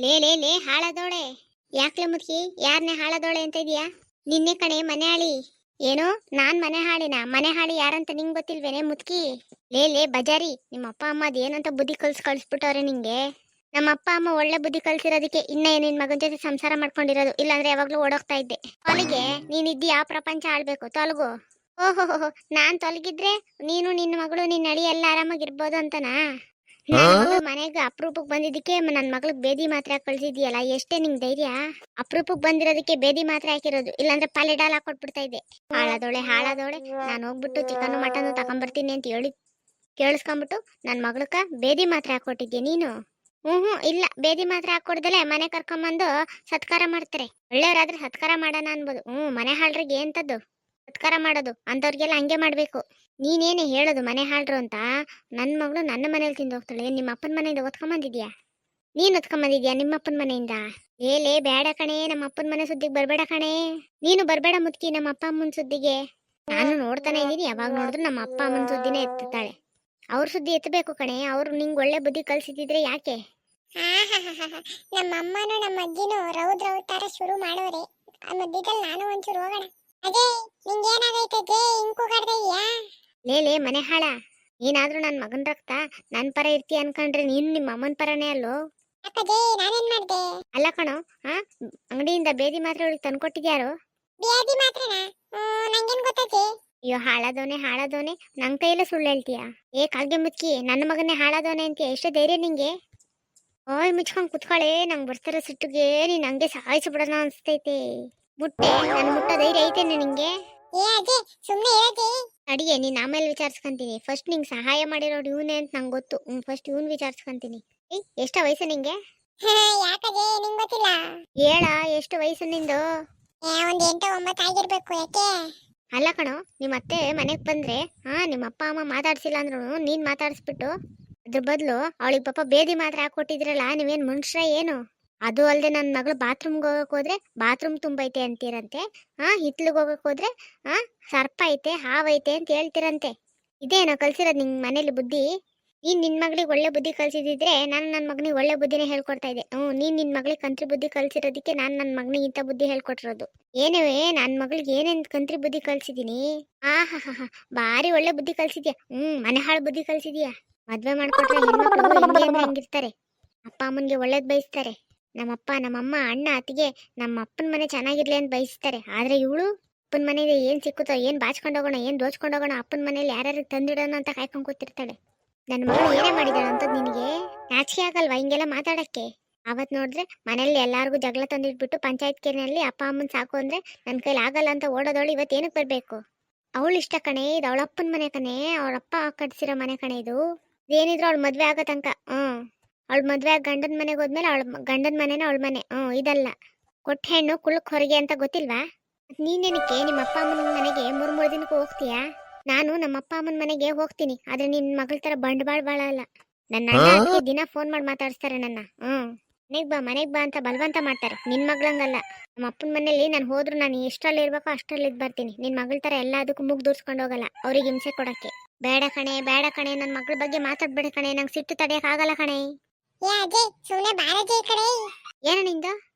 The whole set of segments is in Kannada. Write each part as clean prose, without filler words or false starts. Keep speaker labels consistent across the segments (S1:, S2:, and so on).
S1: ಲೇ ಲೇ ಲೇ ಹಾಳಾದೋಳೆ, ಯಾಕ್ಲೆ ಮುದುಕಿ ಯಾರನ್ನೇ ಹಾಳಾದೋಳೆ ಅಂತ ಇದೀಯಾ? ನಿನ್ನೆ ಕಣೆ ಮನೆ ಹಾಳಿ. ಏನು ನಾನ್ ಮನೆ ಹಾಳಿನ? ಮನೆ ಹಾಳಿ ಯಾರಂತ ನಿಂಗ್ ಗೊತ್ತಿಲ್ವೇನೆ ಮುದುಕಿ? ಲೇ ಲೇ ಬಜಾರಿ, ನಿಮ್ಮ ಅಪ್ಪ ಅಮ್ಮ ಅದೇನಂತ ಬುದ್ಧಿ ಕಳ್ಸ್ಬಿಟ್ಟವ್ರೆ ನಿಂಗೆ. ನಮ್ಮ ಅಪ್ಪ ಅಮ್ಮ ಒಳ್ಳೆ ಬುದ್ಧಿ ಕಲ್ಸಿರೋದಕ್ಕೆ ಇನ್ನ ನಿನ್ ಮಗನ ಜೊತೆ ಸಂಸಾರ ಮಾಡ್ಕೊಂಡಿರೋದು, ಇಲ್ಲಾಂದ್ರೆ ಯಾವಾಗ್ಲೂ ಓಡೋಗ್ತಾ ಇದ್ದೆ. ತೊಲಗೆ ನೀನಿದ್ದೀಯಾ ಪ್ರಪಂಚ ಆಳ್ಬೇಕು, ತೊಲಗು. ಓಹೋ ನಾನ್ ತೊಲಗಿದ್ರೆ ನೀನು ನಿನ್ನ ಮಗಳು ನಿನ್ನ ಅಳಿ ಎಲ್ಲ ಆರಾಮಾಗಿರ್ಬೋದು ಅಂತನಾ? ಮನೆಗೆ ಅಪರೂಪಕ್ಕೆ ಬಂದಿದ್ದಕ್ಕೆ ನನ್ ಮಗಳಿಗೆ ಬೇದಿ ಮಾತ್ರ ಕಳ್ಸಿದ್ಯಲ್ಲ, ಎಷ್ಟೇ ನಿಂಗ್ ಧೈರ್ಯ? ಅಪರೂಪಕ್ಕೆ ಬಂದಿರೋದಕ್ಕೆ ಬೇದಿ ಮಾತ್ರ ಹಾಕಿರೋದು, ಇಲ್ಲಾಂದ್ರೆ ಪಾಲೆ ಡಾಲ್ ಹಾಕೊಟ್ಬಿಡ್ತಾ ಇದ್ದೆ. ಹಾಳಾದೋಳೆ ಹಾಳಾದೋಳೆ, ನಾನು ಹೋಗ್ಬಿಟ್ಟು ಚಿಕನ್ ಮಟನ್ ತಗೊಂಡ್ಬರ್ತೀನಿ ಅಂತ ಹೇಳಿ ಕೇಳಿಸ್ಕೊಂಡ್ಬಿಟ್ಟು ನನ್ ಮಗಳಕ ಬೇದಿ ಮಾತ್ರ ಹಾಕೊಟ್ಟಿದ್ಯಾ ನೀನು? ಇಲ್ಲ, ಬೇದಿ ಮಾತ್ರ ಹಾಕೊಡ್ದಲೆ ಮನೆ ಕರ್ಕೊಂಬಂದು ಸತ್ಕಾರ ಮಾಡ್ತಾರೆ. ಒಳ್ಳೆಯವರಾದ್ರೆ ಸತ್ಕಾರ ಮಾಡೋಣ ಅನ್ಬೋದು. ಮನೆ ಹಾಳ್ರಿಗೆ ಎಂತದ್ದು ಸತ್ಕಾರ ಮಾಡೋದು? ಅಂತವ್ರಿಗೆಲ್ಲ ಹಂಗೆ ಮಾಡ್ಬೇಕು. ನೀನೇನೆ ಹೇಳೋದು ಮನೆ ಹಾಳ್ರು ಅಂತ? ನನ್ನ ಮಗಳು ನನ್ನ ಮನೇಲಿ ತಿಂದು ಹೋಗ್ತಾಳೆ, ನಿಮ್ಮ ಅಪ್ಪನ ಮನೆಯಿಂದ ಒತ್ಕೊಂಬಂದಿದ್ಯಾ? ನೀನ್ ಒತ್ಕೊಂಬಂದಿದ್ಯಾ ನಿಮ್ಮ ಅಪ್ಪನ ಮನೆಯಿಂದ? ಏಲೇ ಬೇಡ ಕಣೆ, ನಮ್ಮ ಅಪ್ಪನ ಮನೆ ಸುದ್ದಿಗೆ ಬರ್ಬೇಡ ಕಣೆ. ನೀನು ಬರ್ಬೇಡ ಮುದ್ಕಿ ನಮ್ಮ ಅಪ್ಪ ಅಮ್ಮನ ಸುದ್ದಿಗೆ. ನಾನು ನೋಡ್ತಾನೆ ಇದ್ದೀನಿ, ಯಾವಾಗ ನೋಡಿದ್ರು ನಮ್ಮ ಅಪ್ಪ ಅಮ್ಮನ ಸುದ್ದಿನೇ ಎತ್ತಾಳೆ. ಅವ್ರ ಸುದ್ದಿ ಎತ್ತಬೇಕು ಕಣೆ. ಅವ್ರು ನಿಂಗೆ ಒಳ್ಳೆ ಬುದ್ಧಿ ಕಲ್ಸಿದ್ರೆ ಯಾಕೆ?
S2: ನಮ್ಮ ಅಮ್ಮನೂ ನಮ್ಮ ಅಜ್ಜಿನೂ ರೌದ್ ತರ ಶುರು ಮಾಡೋರೆ. ಆ ಮಧ್ಯದಲ್ಲಿ ನಾನು ಒಂಚೂರು ಹೋಗೋಣ. ಅಜಯ್, ನಿಂಗೇನಾಗೈತೆ ಅಜಯ್? ಇಂಕು ಕಡ್ದಯ್ಯಾ?
S1: ಲೇ ಮನೆ ಹಾಳ, ನೀನಾದ್ರೂ ನನ್ನ ಮಗನ ರಕ್ತ ನನ್ನ ಪರ ಇರ್ತಿ ಅನ್ಕೊಂಡ್ರೆ ನೀನು ನಿಮ್ಮ ಅಮ್ಮನ ಪರನೇ ಅಲ್ಲೋ.
S2: ಅಪ್ಪಜಯ್, ನಾನೇನ್ ಮಾಡ್ದೆ?
S1: ಅಲ್ಲ ಕಣೋ, ಅಂಗಡಿಯಿಂದ ಬೇದಿ ಮಾತ್ರ ಅವಳಿಗೆ ತಂದ್ಕೊಟ್ಟಿದ್ಯಾರು?
S2: ಬೇದಿ ಮಾತ್ರನಾ? ನಂಗೇನ್ ಗೊತ್ತಜ್ಜಿ?
S1: ಅಯ್ಯೋ ಹಾಳಾದವನೆ ನನ್ ಕೈಯಲ್ಲೇ ಸುಳ್ಳು ಹೇಳ್ತೀಯಾ? ಏ ಕಾಲ್ಗೆ ಮುಚ್ಚಿ, ನನ್ನ ಮಗನ್ನೇ ಹಾಳಾದವನೆ ಅಂತೀಯ? ಎಷ್ಟು ಧೈರ್ಯ ನಿಂಗೆ? ಓಯ್ ಮುಚ್ಕೊಂಡ್ ಕುತ್ಕೊಳ್ಳೆ, ನಂಗೆ ಬರ್ತಾರ ಸಿಟ್ಟಿಗೆ ನೀನ್ ಹಂಗೆ ಸಾಯಿಸ್ಬಿಡೋಣ ಅನ್ಸ್ತೈತೆ. ಮುಟ್ಟೆ, ನನ್ ಮುಟ್ಟ ಧೈರ್ಯ ಐತೇನೆ ನಿಂಗೆ?
S2: ಏ ಅಜಯ್, ಸುಮ್ನೆ ಹೇಳಜಿ.
S1: ಅಡಿಗೆ ನೀನ್ ಆಮೇಲೆ ವಿಚಾರಿಸ್ಕೊಂತೀನಿ. ಫಸ್ಟ್ ನಿಂಗೆ ಸಹಾಯ ಮಾಡಿರೋಡು ಇವನೇ ಅಂತ ನಂಗೆ ಗೊತ್ತು. ಫಸ್ಟ್ ಇವನ್ ವಿಚಾರಿಸ್ಕೊಂತೀನಿ. ಎಷ್ಟ ವಯಸ್ಸು ನಿಂಗೆ?
S2: ಯಾಕಜಯ್, ನಿಂಗ್ ಗೊತ್ತಿಲ್ಲ?
S1: ಹೇಳ, ಎಷ್ಟು ವಯಸ್ಸು ನಿಂದು?
S2: ಒಂದ್ 8-9 ಆಗಿರ್ಬೇಕು. ಯಾಕೆ?
S1: ಅಲ್ಲ ಕಣೋ, ನಿಮ್ಮ ಅತ್ತೆ ಮನೆಗ್ ಬಂದ್ರೆ ನಿಮ್ಮ ಅಪ್ಪ ಅಮ್ಮ ಮಾತಾಡ್ಸಿಲ್ಲ ಅಂದ್ರು ನೀನ್ ಮಾತಾಡಿಸ್ಬಿಟ್ಟು ಅದ್ರ ಬದಲು ಅವಳಿಗೆ ಪಾಪ ಬೇದಿ ಮಾತ್ರ ಹಾಕೊಟ್ಟಿದ್ರಲ್ಲ, ನೀವೇನ್ ಮನುಷ್ಯ ಏನು? ಅದು ಅಲ್ಲದೆ ನನ್ನ ಮಗಳು ಬಾತ್ರೂಮ್ಗೆ ಹೋಗಕ್ ಹೋದ್ರೆ ಬಾತ್ರೂಮ್ ತುಂಬೈತೆ ಅಂತೀರಂತೆ. ಹಿತ್ಲಿಗೆ ಹೋಗಕ್ ಹೋದ್ರೆ ಸರ್ಪ ಐತೆ ಹಾವೈತೆ ಅಂತ ಹೇಳ್ತಿರಂತೆ. ಇದೇನೋ ಕಲ್ಸಿರೋದು ನಿಂಗೆ ಮನೇಲಿ ಬುದ್ಧಿ? ನೀನ್ ನಿನ್ ಮಗಳಿಗೆ ಒಳ್ಳೆ ಬುದ್ಧಿ ಕಲ್ಸಿದಿದ್ರೆ ನಾನು ನನ್ನ ಮಗನಿಗೆ ಒಳ್ಳೆ ಬುದ್ಧಿನೇ ಹೇಳ್ಕೊಡ್ತಾ ಇದ್ದೆ. ನೀನ್ ನಿನ್ ಮಗಳಿಗೆ ಕಂತ್ರಿ ಬುದ್ಧಿ ಕಲ್ಸಿರೋದಕ್ಕೆ ನಾನು ನನ್ನ ಮಗನಿಗೆ ಇಂಥ ಬುದ್ಧಿ ಹೇಳ್ಕೊಟ್ಟಿರೋದು. ಏನೇ ನನ್ನ ಮಗಳಿಗೆ ಏನೇನ್ ಕಂತ್ರಿ ಬುದ್ಧಿ ಕಲ್ಸಿದೀನಿ? ಭಾರಿ ಒಳ್ಳೆ ಬುದ್ಧಿ ಕಲ್ಸಿದ್ಯಾ. ಮನೆ ಹಾಳು ಬುದ್ಧಿ ಕಲ್ಸಿದ್ಯಾ. ಮದ್ವೆ ಮಾಡ್ಕೊಟ್ರೆ ಹೆಣ್ಮಕ್ಳು ಹೆಂಗೆ ಅಂದ್ರೆ ಹಂಗಿರ್ತಾರೆ, ಅಪ್ಪ ಅಮ್ಮನ್ಗೆ ಒಳ್ಳೇದ್ ಬಯಸ್ತಾರೆ. ನಮ್ಮಪ್ಪ ನಮ್ಮಮ್ಮ ಅಣ್ಣ ಅತ್ತಿಗೆ ನಮ್ಮ ಅಪ್ಪನ ಮನೆ ಚೆನ್ನಾಗಿರ್ಲಿ ಅಂತ ಬಯಸ್ತಾರೆ. ಆದ್ರೆ ಇವಳು ಅಪ್ಪನ ಮನೇಲಿ ಏನ್ ಸಿಕ್ಕುತ್ತೋ, ಏನ್ ಬಾಚ್ಕೊಂಡೋಗೋಣ, ಏನ್ ದೋಚ್ಕೊಂಡೋಗೋಣ, ಅಪ್ಪನ ಮನೇಲಿ ಯಾರ್ಯಾರಿಗೆ ತಂದಿಡೋಣ ಅಂತ ಕಾಯ್ಕೊಂಡ್ ಕೂತಿರ್ತಾಳೆ. ನನ್ನ ಮಗಳು ಏನೇ ಮಾಡಿದಾಳ ಅಂತ ನಿನಗೆ ನಾಚಿಕೆ ಆಗಲ್ವಾ ಹಿಂಗೆಲ್ಲ ಮಾತಾಡಕ್ಕೆ? ಅವತ್ ನೋಡಿದ್ರೆ ಮನೇಲಿ ಎಲ್ಲಾರ್ಗು ಜಗಳ ತಂದಿಟ್ಬಿಟ್ಟು ಪಂಚಾಯತ್ ಕೇರಿನಲ್ಲಿ ಅಪ್ಪ ಅಮ್ಮನ್ ಸಾಕು ಅಂದ್ರೆ ನನ್ನ ಕೈಲಿ ಆಗಲ್ಲ ಅಂತ ಓಡೋದವಳು ಇವತ್ತು ಏನಕ್ಕೆ ಬರ್ಬೇಕು? ಅವಳು ಇಷ್ಟ ಕಣೆ, ಇದು ಅವಳ ಅಪ್ಪನ ಮನೆ ಕಣೆ, ಅವಳಪ್ಪ ಕಟ್ಸಿರೋ ಮನೆ ಕಣೆ ಇದು. ಇದೇನಿದ್ರು ಅವಳು ಮದ್ವೆ ಆಗೋ ತನಕ. ಅವಳ ಮದ್ವೆ ಆಗ ಗಂಡನ ಮನೆಗೆ ಹೋದ್ಮೇಲೆ ಅವಳ ಗಂಡನ ಮನೆನ ಅವಳ ಮನೆ. ಇದಲ್ಲ ಕೊಟ್ಟ ಹೆಣ್ಣು ಕುಳಕ್ ಹೊರಗೆ ಅಂತ ಗೊತ್ತಿಲ್ವಾ? ನೀನೇನಕ್ಕೆ ನಿಮ್ಮ ಅಪ್ಪ ಅಮ್ಮನ ಮನೆಗೆ 3 ದಿನಕ್ಕೂ ಹೋಗ್ತೀಯಾ? ನಾನು ನಮ್ಮ ಅಪ್ಪ ಅಮ್ಮನ ಮನೆಗೆ ಹೋಗ್ತೀನಿ, ಆದ್ರೆ ನಿನ್ ಮಗಳ ತರ ಬಂಡವಾಳ ಬಾಳ ಅಲ್ಲ. ನನ್ನ ಅಣ್ಣ ದಿನ ಫೋನ್ ಮಾಡಿ ಮಾತಾಡಿಸ್ತಾರೆ ನನ್ನ. ಮನೆಗ್ ಬಾ ಅಂತ ಬಲವಂತ ಮಾಡ್ತಾರೆ. ನಿನ್ ಮಗಳಂಗಲ್ಲ. ನಮ್ಮ ಅಪ್ಪನ ಮನೇಲಿ ನಾನು ಹೋದ್ರು ನಾನು ಎಷ್ಟರಲ್ಲಿ ಇರ್ಬೇಕೋ ಅಷ್ಟರಲ್ಲಿ ಇದ್ ಬರ್ತೀನಿ. ನಿನ್ ಮಗಳ ತರ ಎಲ್ಲದಕ್ಕೂ ಮುಗ್ ದೂರ್ಸ್ಕೊಂಡು ಹೋಗಲ್ಲ ಅವ್ರಿಗೆ ಹಿಂಸೆ ಕೊಡಕ್ಕೆ. ಬೇಡ ಕಣೆ ನನ್ನ ಮಗಳ ಬಗ್ಗೆ ಮಾತಾಡ್ಬೇಡ ಕಣೆ, ನಂಗೆ ಸಿಟ್ಟು ತಡೆಯಕ್ ಆಗಲ್ಲ ಕಣೆ.
S2: ಏ ಅಜಯ್, ಸುಮ್ನೆ ಬಾರಜಿ ಈ ಕಡೆ.
S1: ಏನ ನಿಂದ?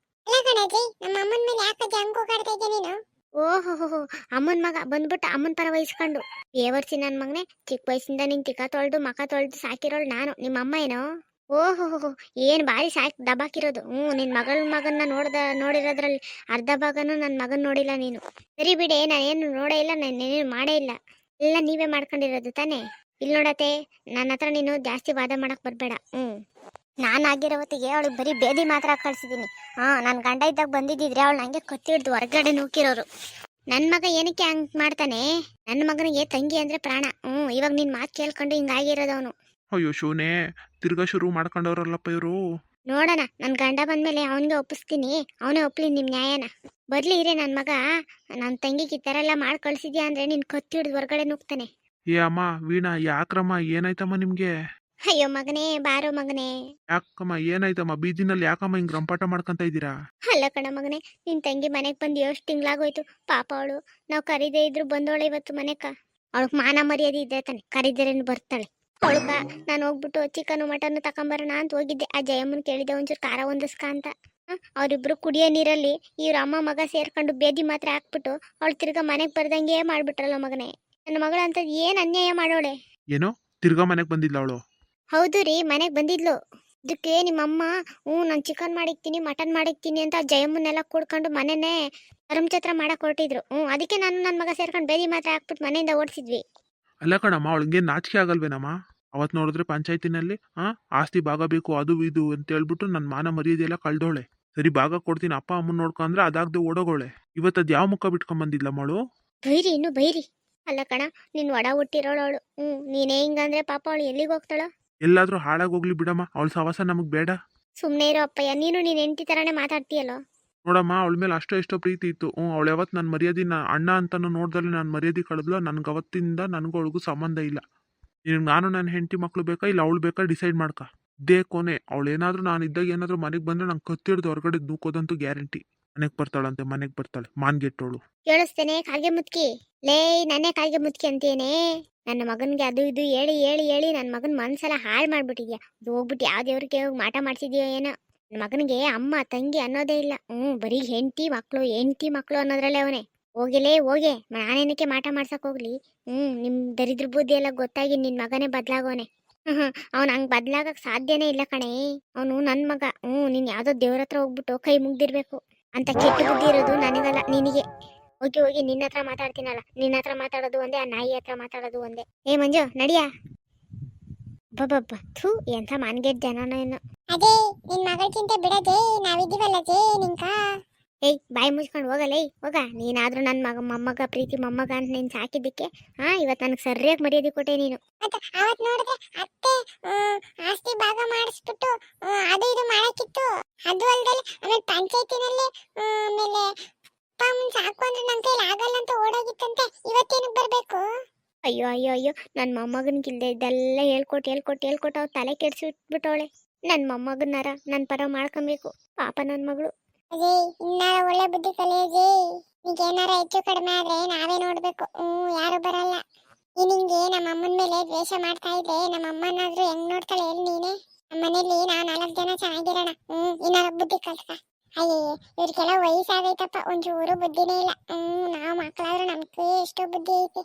S2: ಅಲ್ಲ ಕಣಜಿ, ನಮ್ಮ ಅಮ್ಮನ ಮೇಲೆ ಯಾಕೆ ಅಂಕು ಕಾಡ್ತಾ ಇದ್ದೆ ನೀನು?
S1: ಓಹೋ, ಅಮ್ಮನ್ ಮಗ ಬಂದ್ಬಿಟ್ಟು ಅಮ್ಮನ್ ಪರ ವಹಿಸ್ಕೊಂಡು ಏವರ್ಸಿ ನನ್ ಮಗನೆ. ಚಿಕ್ಕ ವಯಸ್ಸಿಂದ ನಿನ್ ತಿಕ್ಕ ತೊಳ್ದು ಮಕ ತೊಳ್ದು ಸಾಕಿರೋಳು ನಾನು, ನಿಮ್ಮ ಅಮ್ಮ ಏನೋ. ಓಹೋ, ಏನ್ ಬಾರಿ ಸಾಕಿ ದಬಾಕಿರೋದು. ನಿನ್ ಮಗನ್ನ ನೋಡಿರೋದ್ರಲ್ಲಿ ಅರ್ಧ ಭಾಗನೂ ನನ್ ಮಗನ್ ನೋಡಿಲ್ಲ ನೀನು. ಸರಿ ಬಿಡೆ, ನಾನೇನು ನೋಡೇ ಇಲ್ಲ, ನಾನೇನು ಮಾಡೇ ಇಲ್ಲ. ಎಲ್ಲ ನೀವೇ ಮಾಡ್ಕೊಂಡಿರೋದು ತಾನೇ. ಇಲ್ಲಿ ನೋಡತ್ತೆ, ನನ್ನ ಹತ್ರ ನೀನು ಜಾಸ್ತಿ ವಾದ ಮಾಡಕ್ ಬರ್ಬೇಡ. ನಾನಾಗಿರೋ ಹೊತ್ತಿಗೆ ಅವಳಿಗೆ ಬರೀ ಬೇದಿ ಮಾತ್ರ ಕಳ್ಸಿದೀನಿ. ನನ್ನ ಗಂಡ ಇದ್ದಾಗ ಬಂದಿದ್ದಿದ್ರೆ ಅವಳು ನಂಗೆ ಕತ್ತಿ ಹಿಡ್ದು ಹೊರಗಡೆ ನೂಕಿರೋರು. ನನ್ನ ಮಗ ಏನಕ್ಕೆ ಹಂಗ್ ಮಾಡ್ತಾನೆ? ನನ್ನ ಮಗನಿಗೆ ತಂಗಿ ಅಂದ್ರೆ ಪ್ರಾಣ. ಇವಾಗ ನಿನ್ ಮಾತು ಕೇಳ್ಕೊಂಡು ಹಿಂಗಾಗಿರೋದವನು.
S3: ಅಯ್ಯೋ ಶೋನೆ, ತಿರ್ಗಾ ಶುರು ಮಾಡ್ಕೊಂಡವ್ರಲ್ಲಪ್ಪ ಇವರು.
S1: ನೋಡೋಣ, ನನ್ ಗಂಡ ಬಂದ್ಮೇಲೆ ಅವನಿಗೆ ಒಪ್ಪಿಸ್ತೀನಿ, ಅವನೇ ಒಪ್ಲಿ ನಿಮ್ ನ್ಯಾಯನ. ಬರ್ಲಿ ಇರೇ, ನನ್ ಮಗ ನನ್ನ ತಂಗಿಗೆ ಈ ತರ ಎಲ್ಲ ಮಾಡಿ ಕಳ್ಸಿದ್ಯಾ ಅಂದ್ರೆ ನಿನ್ ಕತ್ತಿ ಹಿಡ್ದು ಹೊರಗಡೆ ನುಗ್ತಾನೆ.
S3: ಏ ಅಮ್ಮ ವೀಣಾ, ಯಾಕ್ರಮ್ಮ ಏನಾಯ್ತಮ್ಮ ನಿಮ್ಗೆ?
S1: ಅಯ್ಯೋ ಮಗನೇ, ಬಾರೋ ಮಗನೇ.
S3: ಯಾಕಮ್ಮ ಏನಾಯ್ತಮ್ಮ? ಬೀದಿನಲ್ಲಿ ಯಾಕಮ್ಮ ಹಿಂಗ್ ರಂಪಾಟ ಮಾಡ್ಕೊಂತ ಇದ್ದೀರಾ?
S1: ಅಲ್ಲ ಕಣ ಮಗನೇ, ನಿನ್ ತಂಗಿ ಮನೆಗ್ ಬಂದು ಎಷ್ಟು ತಿಂಗ್ಳಾಗೋಯ್ತು ಪಾಪ. ಅವಳು ನಾವು ಕರೀದೇ ಇದ್ರು ಬಂದೋಳೆ ಇವತ್ತು ಮನೆಕ. ಅವಳಗ್ ಮಾನ ಮರ್ಯಾದೆ ಇದ್ದೆ ತಾನೆ, ಕರೀದರೇನು ಬರ್ತಾಳೆ. ಅವಳ್ಕ ನಾನು ಹೋಗ್ಬಿಟ್ಟು ಚಿಕನ್ ಮಟನ್ ತಕೊಂಬರೋಣ ಅಂತ ಹೋಗಿದ್ದೆ. ಆ ಜಯಮ್ಮನ್ ಕೇಳಿದ್ದೆ ಒಂಚೂರು ಖಾರ ಹೊಂದಿಸ್ಕ ಅಂತ. ಅವರಿಬ್ರು ಕುಡಿಯೋ ನೀರಲ್ಲಿ ಇವ್ರ ಅಮ್ಮ ಮಗ ಸೇರ್ಕೊಂಡು ಬೇದಿ ಮಾತ್ರ ಹಾಕ್ಬಿಟ್ಟು ಅವಳು ತಿರ್ಗಾ ಮನೆಗೆ ಬರ್ದಂಗೆ ಮಾಡ್ಬಿಟ್ರಲ್ಲ ಮಗನೇ. ನನ್ನ ಮಗಳ ಅಂತದ್ ಏನ್ ಅನ್ಯಾಯ ಮಾಡೋಳೆ.
S3: ಏನೋ ತಿರ್ಗಾ ಮನೆಗೆ ಬಂದಿಲ್ಲ ಅವಳು.
S1: ಹೌದು ರೀ, ಮನೆಗೆ ಬಂದಿದ್ಲು. ಇದಕ್ಕೆ ನಿಮ್ಮಮ್ಮ ನಾನು ಚಿಕನ್ ಮಾಡಿಕ್ತೀನಿ ಮಟನ್ ಮಾಡಿಕ್ತೀನಿ ಅಂತ ಜಯಮ್ಮನ್ನೆಲ್ಲ ಕೂಡ್ಕೊಂಡು ಮನೆನೇ ಧರ್ಮಛತ್ರ ಮಾಡಕ್ ಹೊರಟಿದ್ರು. ಅದಕ್ಕೆ ನಾನು ನನ್ನ ಮಗ ಸೇರ್ಕೊಂಡು ಬೇದಿ ಮಾತ್ರ ಹಾಕ್ಬಿಟ್ಟು ಮನೆಯಿಂದ ಓಡಿಸಿದ್ವಿ.
S3: ಅಲ್ಲ ಕಣಮ್ಮ, ಅವಳಿಗೆ ನಾಚಿಕೆ ಆಗಲ್ವೇನಮ್ಮ? ಅವತ್ ನೋಡಿದ್ರೆ ಪಂಚಾಯತಿನಲ್ಲಿ ಆಸ್ತಿ ಭಾಗ ಬೇಕು ಅದು ಇದು ಅಂತ ಹೇಳ್ಬಿಟ್ಟು ನನ್ನ ಮಾನ ಮರ್ಯಾದೆ ಎಲ್ಲ ಕಳ್ದೋಳೆ. ಸರಿ ಭಾಗ ಕೊಡ್ತೀನಿ ಅಪ್ಪ ಅಮ್ಮನ್ ನೋಡ್ಕೊಂಡ್ರೆ ಅದಾಗ್ದೆ ಓಡೋಗೋಳೆ. ಇವತ್ತದ್ ಯಾವ ಮುಖ ಬಿಟ್ಕೊಂಡ್ ಬಂದಿಲ್ಲ ಮಳು.
S1: ಬೈರಿ ಇನ್ನು ಬೈರಿ. ಅಲ್ಲ ಕಣ, ನೀನ್ ಒಡ ಹುಟ್ಟಿರೋಳು. ನೀನೇ ಹಿಂಗಂದ್ರೆ ಪಾಪ ಅವಳು ಎಲ್ಲಿಗೆ ಹೋಗ್ತಾಳ?
S3: ಎಲ್ಲಾದ್ರೂ ಹಾಳಾಗೋಗ್ಲಿ ಬಿಡಮ್ಮ, ಅವಳ ಸವಾಸ ನಮಗ್ ಬೇಡ.
S1: ಸುಮ್ನೆ ಇರೋ ಅಪ್ಪಯ್ಯ, ನೀನು ನೀನ್ ಹೆಂಡತಿ ತರಾನೇ ಮಾತಾಡ್ತೀಯಲ್ಲೋ.
S3: ನೋಡಮ್ಮ, ಅವಳ ಮೇಲೆ ಅಷ್ಟೋ ಎಷ್ಟೋ ಪ್ರೀತಿ ಇತ್ತು. ಅವಳು ಯಾವತ್ತು ನನ್ನ ಮರ್ಯಾದೆ ಅಣ್ಣ ಅಂತಾನು ನೋಡ್ದಲ್ಲಿ ನನ್ನ ಮರ್ಯಾದೆ ಕಳೆದ್ಲು. ನನ್ಗೆ ಅವತ್ತಿಂದ ನನಗೂ ಅವಳಿಗೂ ಸಂಬಂಧ ಇಲ್ಲ. ನಾನು ನನ್ನ ಹೆಂಡತಿ ಮಕ್ಳು ಬೇಕಾ ಇಲ್ಲ ಅವಳು ಬೇಕಾ ಡಿಸೈಡ್ ಮಾಡ್ಕ. ಇದೇ ಕೊನೆ. ಅವಳು ಏನಾದ್ರೂ ನಾನು ಇದ್ದಾಗ ಏನಾದ್ರೂ ಮನೆಗೆ ಬಂದ್ರೆ ನಂಗೆ ಕತ್ತಿಡ್ದು ಹೊರಗಡೆ ನೂಕೋದಂತೂ ಗ್ಯಾರಂಟಿ. ಮನೆಗೆ ಬರ್ತಾಳಂತೆ, ಮನೆಗೆ ಬರ್ತಾಳೆ ಮಾನ್ಗೆಟ್ಟೋಳು.
S1: ಕೇಳಿಸ್ತೇನೆ ಕಾಗೆ ಮುತ್ಕಿ. ಲೇ ನನ್ನೇ ಕಾಗೆ ಮುತ್ಕಿ ಅಂತೇನೆ. ನನ್ನ ಮಗನ್ಗೆ ಅದು ಇದು ಹೇಳಿ ಹೇಳಿ ಹೇಳಿ ನನ್ನ ಮಗನ ಮನ್ಸೆಲ್ಲ ಹಾಳು ಮಾಡ್ಬಿಟ್ಟಿದ್ಯಾ. ಅದು ಹೋಗ್ಬಿಟ್ಟು ಯಾವ ದೇವ್ರಿಗೆ ಹೋಗಿ ಮಾಟ ಮಾಡ್ಸಿದ್ಯೋ ಏನೋ. ನನ್ನ ಮಗನಿಗೆ ಅಮ್ಮ ತಂಗಿ ಅನ್ನೋದೇ ಇಲ್ಲ. ಬರೀ ಹೆಂಡತಿ ಮಕ್ಳು ಅನ್ನೋದ್ರಲ್ಲೇ ಅವನೇ. ಹೋಗಿಲೇ ಹೋಗೆ, ನಾನೇನಕ್ಕೆ ಮಾಟ ಮಾಡ್ಸಕ್ ಹೋಗ್ಲಿ. ನಿಮ್ ದರಿದ್ರ ಬುದ್ಧಿ ಎಲ್ಲ ಗೊತ್ತಾಗಿ ನಿನ್ ಮಗನೇ ಬದ್ಲಾಗೋನೆ. ಅವ್ನು ಹಂಗ್ ಬದ್ಲಾಗಕ್ ಸಾಧ್ಯನೇ ಇಲ್ಲ ಕಣೆ. ಅವನು ನನ್ ಮಗ. ನೀನ್ ಯಾವ್ದೋ ದೇವ್ರ ಹತ್ರ ಹೋಗ್ಬಿಟ್ಟು ಕೈ ಮುಗ್ದಿರ್ಬೇಕು. ಅಂತ ಕೆಟ್ಟ ಬುದ್ಧಿ ಇರೋದು ನನಗಲ್ಲ, ನಿನಗೆ. ಹೋಗಿ ಹೋಗಿ ನಿನ್ನ ಹತ್ರ ಮಾತಾಡ್ತೀನಲ್ಲ, ನಿನ್ನ ಹತ್ರ ಮಾತಾಡೋದು ಒಂದೇ, ಆ ನಾಯಿ ಹತ್ರ ಮಾತಾಡೋದು ಒಂದೇ. ಏ ಮಂಜು ನಡಿಯಾ. ಬಬ್ಬ ಥೂ, ಎಂಥ ಮಾನ್ಗೆಟ್ ಜನನೋ ಏನು.
S2: ಅದೇ ನಿನ್ ಮಗಳ ಚಿಂತೆ ಬಿಡದೆ, ನಾವಿದ್ದೀವಲ್ಲ ಜೇ ನಿಂಕ.
S1: ಏಯ್ ಬಾಯಿ ಮುಚ್ಕೊಂಡು ಹೋಗಲ್ಲ. ಹೋಗ. ನೀನಾದ್ರೂ ನನ್ನ ಮಗ ಮೊಮ್ಮಗ ಪ್ರೀತಿ ಮೊಮ್ಮಗ ಅಂತ ನೀನ್ ಸಾಕಿದ್ದಕ್ಕೆ ಇವತ್ತು ನನಗೆ ಸರಿಯಾಗಿ ಮರ್ಯಾದೆ ಕೊಟ್ಟೆ ನೀನು.
S2: ಮತ್ತೆ ಅವತ್ ನೋಡಿದ್ರೆ ಅತ್ತೆ ಆಸ್ತಿ ಭಾಗ ಮಾಡಿಸ್ಬಿಟ್ಟು ಅದು ಇದು ಮಾಡಕ್ಕಿತ್ತು. ಅದು ಅಲ್ದಲೆ ಆಮೇಲೆ ಪಂಚಾಯತಿನಲ್ಲಿ ಆಮೇಲೆ ಅಪ್ಪ ಅಮ್ಮನ್ ಸಾಕು ಅಂದ್ರೆ ನನ್ ಕೈಲಿ ಆಗಲ್ಲ ಅಂತ ಓಡೋಗಿತ್ತಂತೆ. ಇವತ್ತೇನಕ್ ಬರ್ಬೇಕು?
S1: ಅಯ್ಯೋ ಅಯ್ಯೋ ಅಯ್ಯೋ, ನನ್ನ ಮೊಮ್ಮಗನ್ಗಿಲ್ದೆ ಇದೆಲ್ಲ ಹೇಳ್ಕೊಟ್ಟು ಅವ್ರು ತಲೆ ಕೆಡ್ಸಿಟ್ಬಿಟ್ಟವಳೆ. ನನ್ನ ಮೊಮ್ಮಗನಾರ ನನ್ನ ಪರ ಮಾಡ್ಕೊಬೇಕು. ಪಾಪ ನನ್ನ ಮಗಳು.
S2: ಅದೇ ಇನ್ನಾರ ಒಳ್ಳೆ ಬುದ್ಧಿ ಕಲಿಯಜೇ. ನೀಗೇನಾರ ಹೆಚ್ಚು ಕಡಿಮೆ ಆದ್ರೆ ನಾವೇ ನೋಡ್ಬೇಕು. ಯಾರು ಬರಲ್ಲ. ನಿಂಗೆ ನಮ್ಮ ಅಮ್ಮನ ಮೇಲೆ ದ್ವೇಷ ಮಾಡ್ತಾ ಇದ್ರೆ ನಮ್ಮ ಅಮ್ಮನಾದ್ರೂ ಹೆಂಗ್ ನೋಡ್ತಾಳೆ ಹೇಳಿ ನೀನೆ. ನಮ್ಮ ಮನೇಲಿ ನಾವ್ 4 ಜನ ಚೆನ್ನಾಗಿರೋಣ. ಇನ್ನಾರ ಬುದ್ಧಿ ಕಲ್ತ. ಅಯ್ಯೇ ಇವ್ರಿಗೆಲ್ಲ ವಯಸ್ಸಾಗೈತಪ್ಪ, ಒಂಚೂರು ಬುದ್ಧಿನೇ ಇಲ್ಲ. ನಾವ್ ಮಕ್ಳಾದ್ರೂ ನಮ್ಗೆ ಎಷ್ಟೋ ಬುದ್ಧಿ ಐತಿ.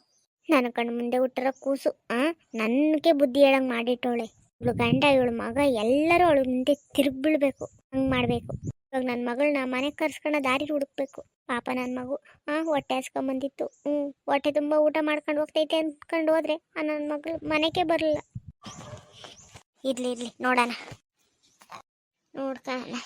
S1: ನನ್ನ ಕಣ್ಣು ಮುಂದೆ ಹುಟ್ಟಿರೋ ಕೂಸು ನನಗೆ ಬುದ್ಧಿ ಹೇಳಂಗ್ ಮಾಡಿಟ್ಟವಳೆ. ಇವಳು ಗಂಡ ಇವಳು ಮಗ ಎಲ್ಲರೂ ಅವಳು ಮುಂದೆ ತಿರುಗ್ಬಿಡ್ಬೇಕು. ಹಂಗ್ ಮಾಡ್ಬೇಕು. ಇವಾಗ ನನ್ನ ಮಗಳನ್ನ ಮನೆಗೆ ಕರ್ಸ್ಕೊಂಡ ದಾರಿ ಹುಡುಕ್ಬೇಕು. ಪಾಪ ನನ್ನ ಮಗು ಹೊಟ್ಟೆ ಹಸ್ಕೊಂಬಂದಿತ್ತು. ಹೊಟ್ಟೆ ತುಂಬ ಊಟ ಮಾಡ್ಕೊಂಡು ಹೋಗ್ತೈತೆ ಅಂದ್ಕೊಂಡು ಹೋದ್ರೆ ನನ್ನ ಮಗಳು ಮನೆಗೆ ಬರಲ್ಲ. ಇರ್ಲಿ ನೋಡೋಣ ನೋಡ್ಕೊಳ್ಳೋಣ.